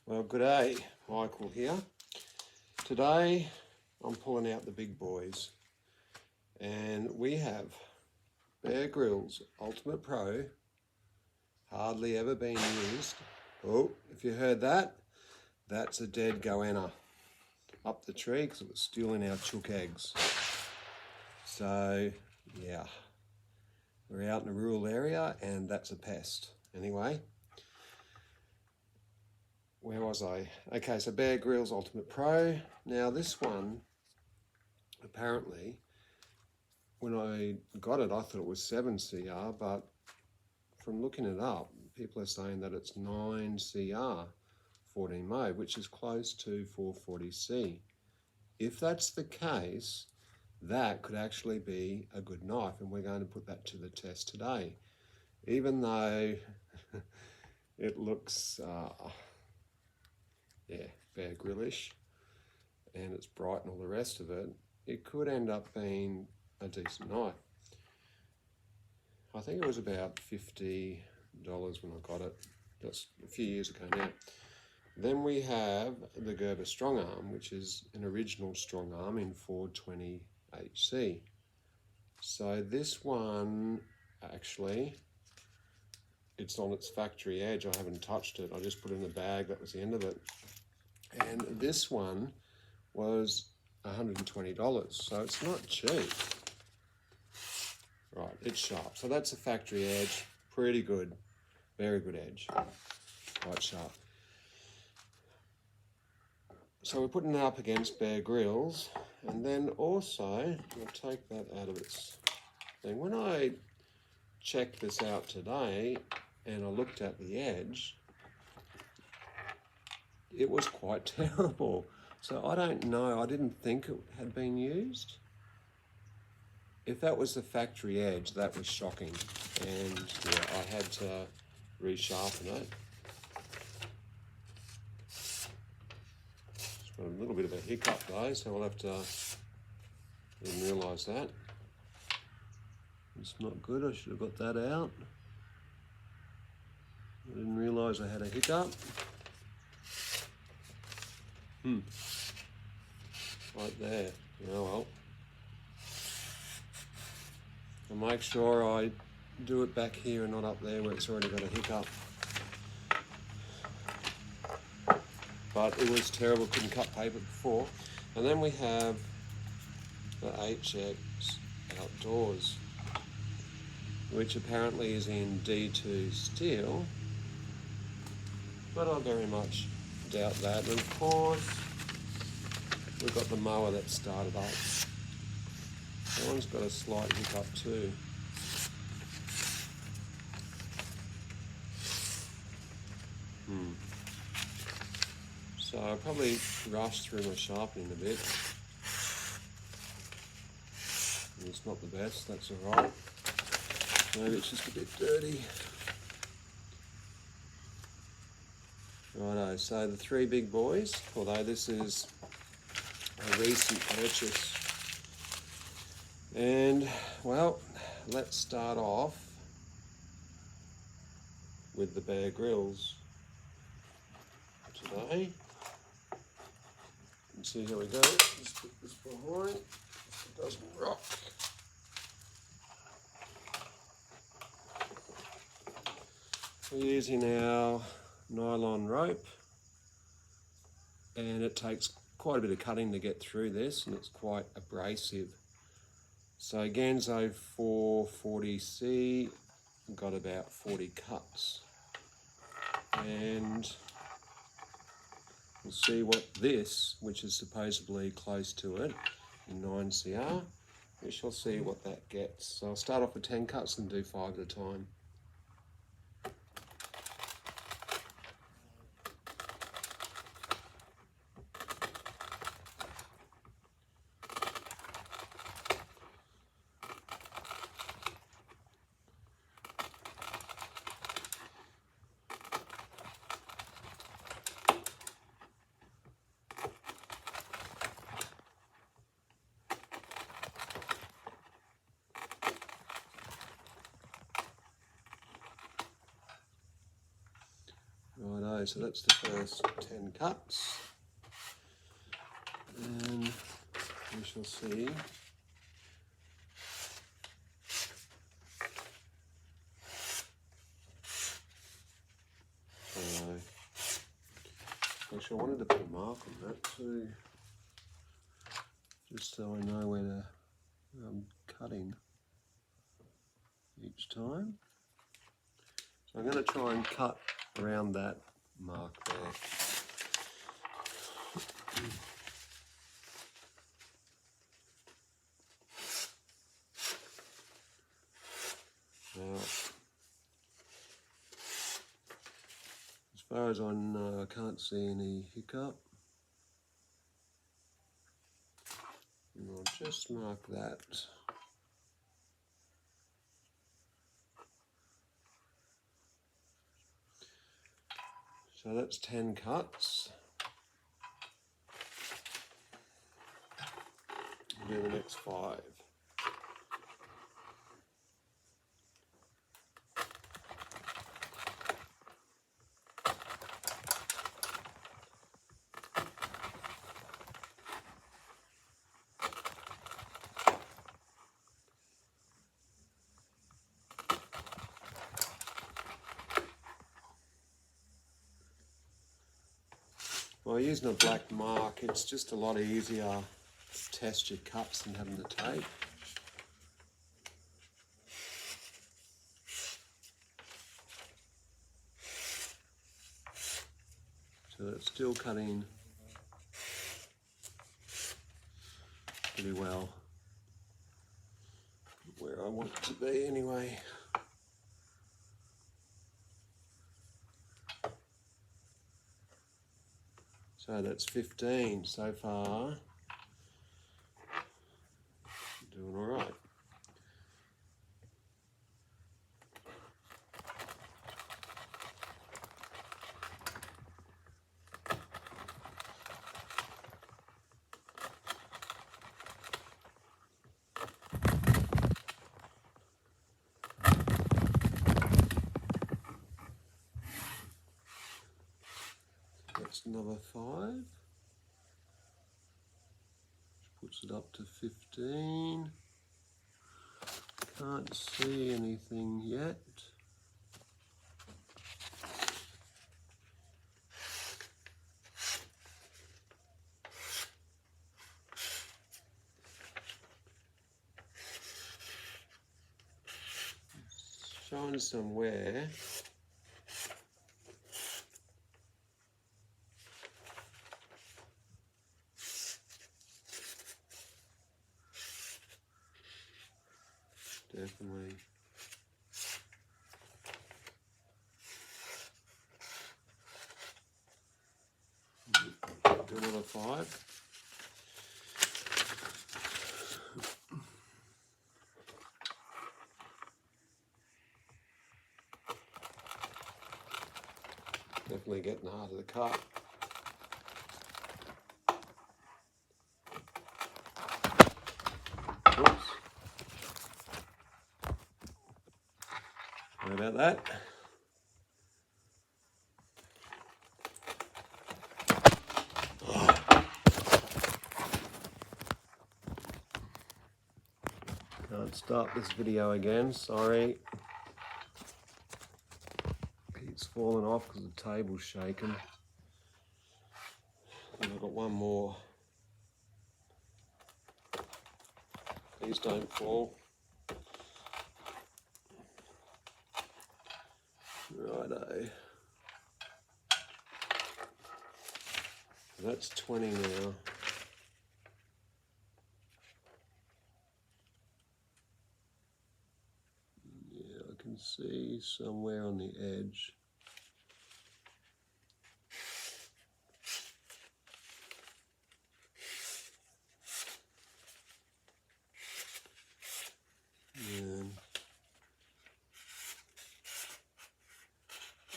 Well, good day, Michael here. Today I'm pulling out the big boys, and we have Bear Grylls Ultimate Pro, hardly ever been used. Oh, if you heard that, that's a dead goanna up the tree because it was stealing our chook eggs. So yeah, we're out in a rural area and that's a pest. Anyway, where was I? Okay, so Bear Grylls Ultimate Pro. Now this one, apparently, when I got it, I thought it was 7 CR, but from looking it up, people are saying that it's 9 CR 14 mode, which is close to 440C. If that's the case, that could actually be a good knife, and we're going to put that to the test today. Even though it looks, Bear Gryllish, and it's bright and all the rest of it, it could end up being a decent knife. I think it was about $50 when I got it, just a few years ago now. Then we have the Gerber Strongarm, which is an original Strongarm in 420 HC. So this one, actually, it's on its factory edge. I haven't touched it. I just put it in the bag. That was the end of it. And this one was $120, so it's not cheap. Right, it's sharp. So that's a factory edge. Pretty good. Very good edge. Quite sharp. So we're putting it up against Bear Grylls, and then also, I'll take that out of its thing. When I checked this out today, and I looked at the edge, it was quite terrible. So I don't know, I didn't think it had been used. If that was the factory edge, that was shocking. And yeah, I had to resharpen it. It's got a little bit of a hiccup though, so we'll have to, didn't realise that. It's not good, I should have got that out. I didn't realise I had a hiccup. Right there, oh well. I'll make sure I do it back here and not up there where it's already got a hiccup. But it was terrible, couldn't cut paper before. And then we have the HX Outdoors, which apparently is in D2 steel, but I very much doubt that. And of course, we've got the mower that started up. That one's got a slight hiccup too. So I'll probably rush through my sharpening a bit. It's not the best, that's alright. Maybe it's just a bit dirty. Righto, so the 3 big boys, although this is a recent purchase. And, well, let's start off with the Bear Grylls today. And see how we go. Let's put this behind so it doesn't rock. We're using our nylon rope, and it takes quite a bit of cutting to get through this, and it's quite abrasive. So Ganzo 440C got about 40 cuts, and we'll see what this, which is supposedly close to it in 9 CR, we shall see what that gets. So I'll start off with 10 cuts and do 5 at a time. Okay, so that's the first 10 cuts, and we shall see. Actually, I wanted to put a mark on that too, just so I know where I'm cutting each time. So I'm going to try and cut around that mark there. Now, as far as I know, I can't see any hiccup. And I'll just mark that. So that's 10 cuts. We'll do the next 5. Well, using a black mark, it's just a lot easier to test your cuts than having the tape. So it's still cutting pretty well where I want it to be anyway. So that's 15 so far. Doing all right. That's another 5. Puts it up to 15. Can't see anything yet. It's showing somewhere. Definitely. Do another 5. Definitely getting the heart of the cut. Oops. Sorry about that. Can't start this video again, sorry. Keeps falling off because the table's shaking. And I've got one more. Please don't fall. Righto. That's 20 now. Yeah, I can see somewhere on the edge.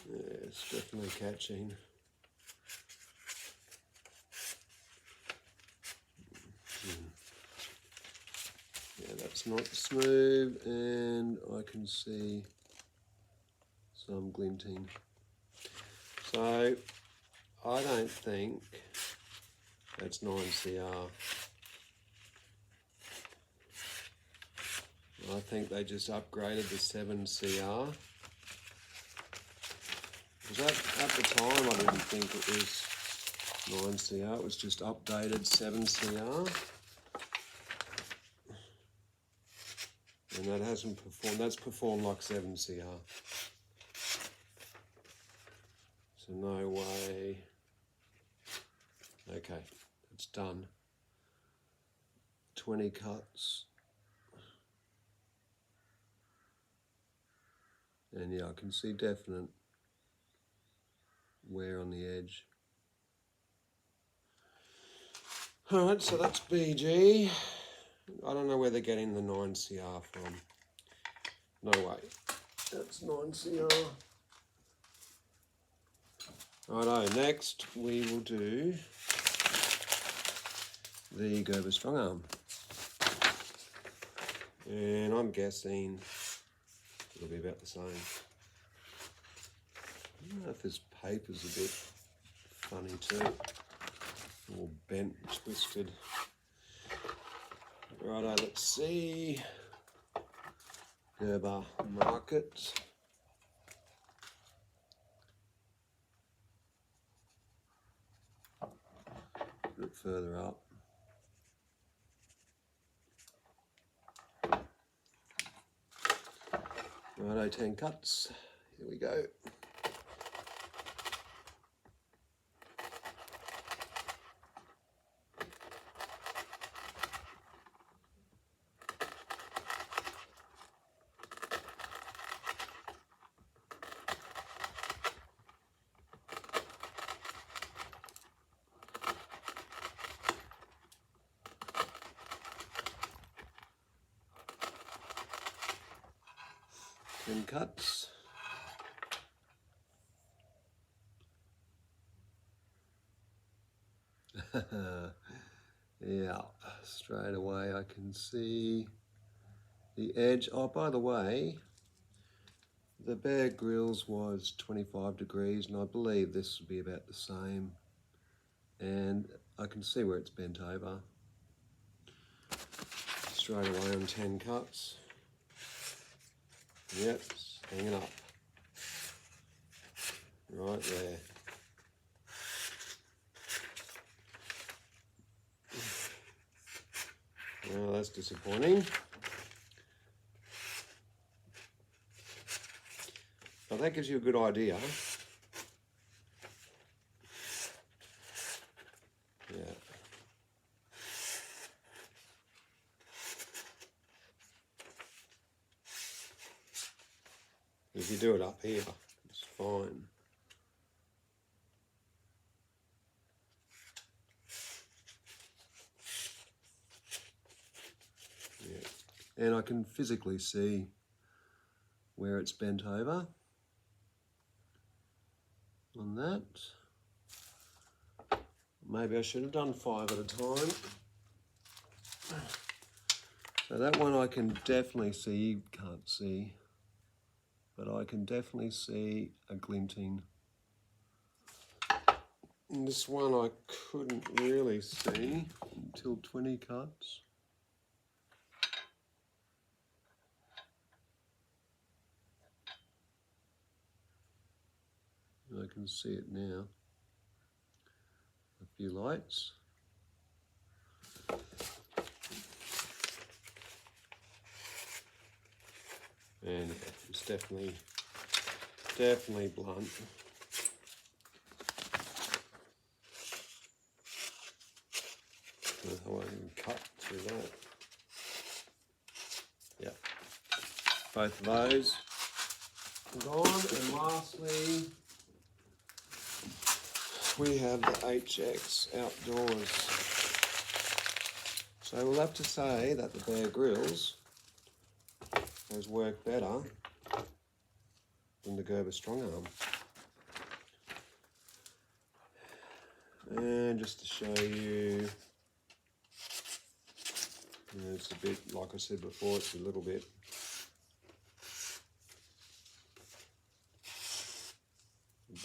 Yeah, it's definitely catching. Yeah, that's not smooth, and I can see some glinting. So I don't think that's 9CR. I think they just upgraded the 7CR. Because at the time I didn't think it was 9CR, it was just updated 7CR. And that hasn't performed, that's performed like 7CR. So no way. Okay, it's done. 20 cuts. And yeah, I can see definite wear on the edge. Alright, so that's BG. I don't know where they're getting the 9CR from. No way. That's 9CR. Righto, next we will do the Gerber Strongarm. And I'm guessing it'll be about the same. I don't know if this paper's a bit funny too. All bent, twisted. Righto, let's see. Gerber market. A bit further up. Righto, 10 cuts. Here we go. Cuts. Yeah, straight away I can see the edge. Oh, by the way, the Bear Grylls was 25 degrees, and I believe this will be about the same. And I can see where it's bent over. Straight away on 10 cuts. Yep, it's hanging up. Right there. Well, that's disappointing. But that gives you a good idea. Yeah. If you do it up here, it's fine. Yeah. And I can physically see where it's bent over on that. Maybe I should have done 5 at a time. So that one I can definitely see, you can't see, but I can definitely see a glinting. And this one I couldn't really see until 20 cuts. I can see it now. A few lights. And it's definitely blunt. I won't even cut through that. Yeah, both of those gone. And lastly, we have the HX Outdoors. So we'll have to say that the Bear Grylls has worked better than the Gerber Strongarm. And just to show you, it's a bit, like I said before, it's a little bit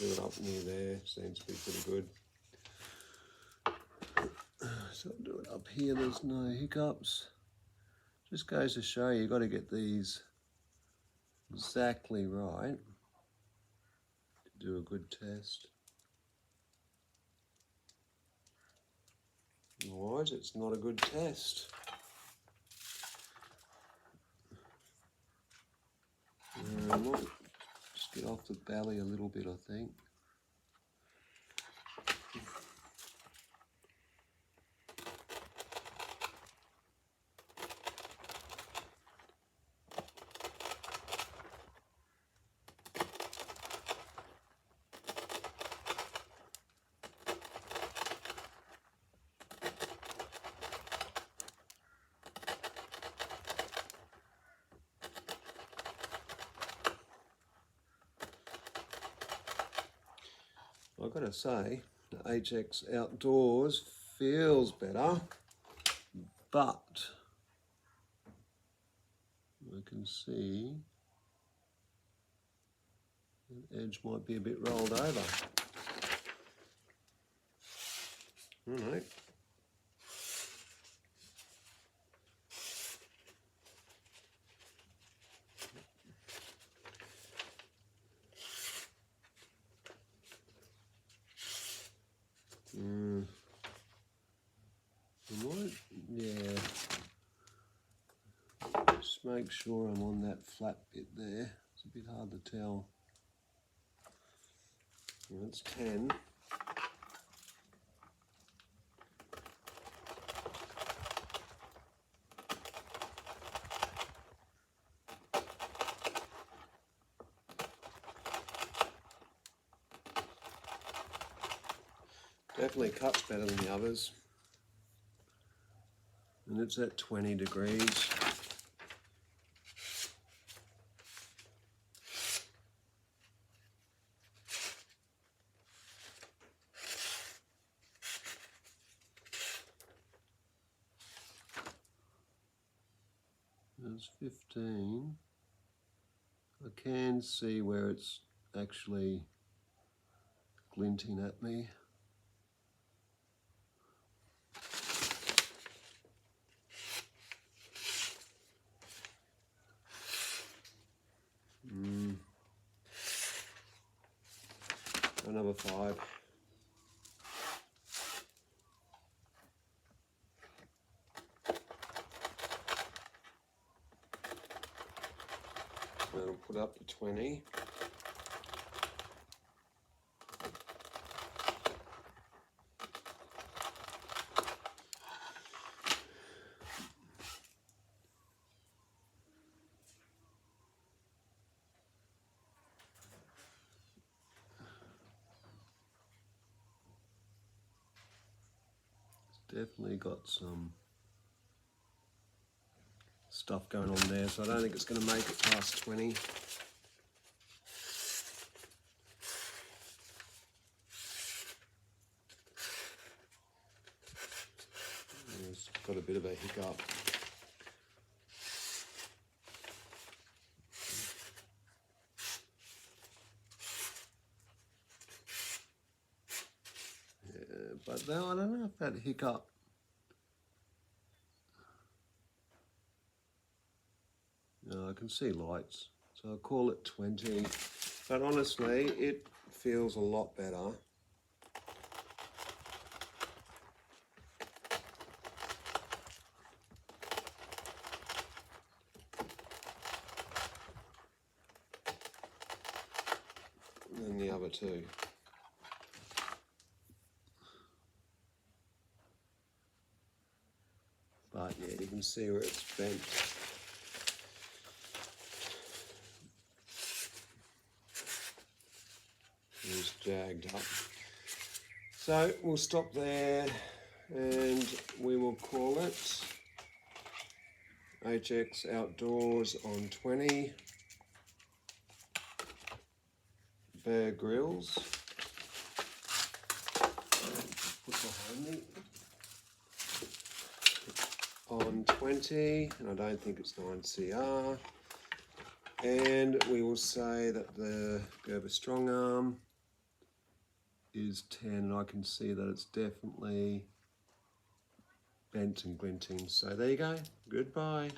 do it up near there, seems to be pretty good. So I'll do it up here, there's no hiccups. Just goes to show you, you've got to get these exactly right to do a good test. Otherwise, it's not a good test. I might just get off the belly a little bit, I think. I've got to say, the HX Outdoors feels better, but I can see the edge might be a bit rolled over. All right. Yeah. Just make sure I'm on that flat bit there. It's a bit hard to tell. Well, it's 10. Definitely cuts better than the others. And it's at 20 degrees. There's 15. I can see where it's actually glinting at me. Another 5. And I'll put up to 20. Definitely got some stuff going on there, so I don't think it's going to make it past 20. It's got a bit of a hiccup. Yeah, but now I don't know if that hiccup I can see lights, so I'll call it 20, but honestly it feels a lot better. Than the other two. But yeah, you can see where it's bent. It's jagged up. So we'll stop there and we will call it HX Outdoors on 20. Grylls. Put behind me. On 20, and I don't think it's 9CR. And we will say that the Gerber Strongarm is 10, and I can see that it's definitely bent and glinting. So there you go. Goodbye.